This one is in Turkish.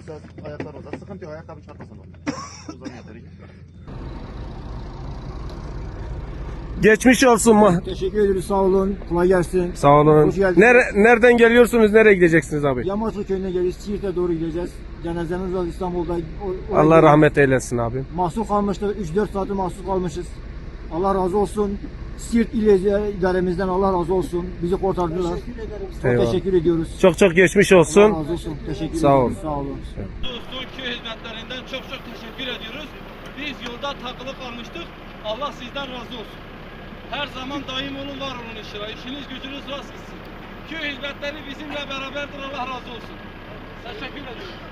Mesela ayaklar orada. Sıkıntı yok. Ayakkabı çarpmasın. Uzanıyor yeter ki. Geçmiş olsun mu? Teşekkür ederiz, sağ olun. Kolay gelsin. Sağ olun. Hoş geldiniz. Nereden geliyorsunuz? Nereye gideceksiniz abi? Yamaçlı köyüne geliyoruz. Siirt'e doğru gideceğiz. Cenazemiz var İstanbul'da. Allah rahmet eylesin abi. Mahsur kalmıştık. 3-4 saati mahsur kalmışız. Allah razı olsun. Siirt İl İdaremizden Allah razı olsun. Bizi kurtardılar. Çok Eyvallah. teşekkür ediyoruz. Çok geçmiş Allah olsun. razı olsun. Teşekkür Sağ ediyoruz. olun. Sağ olun. Dostum köy hizmetlerinden çok teşekkür ediyoruz. Biz yolda takılı kalmıştık. Allah sizden razı olsun. Her zaman daim olun, var olun inşallah. İşiniz gücünüz rast gitsin. Köy hizmetleri bizimle beraberdir. Allah razı olsun. Teşekkür ediyorum.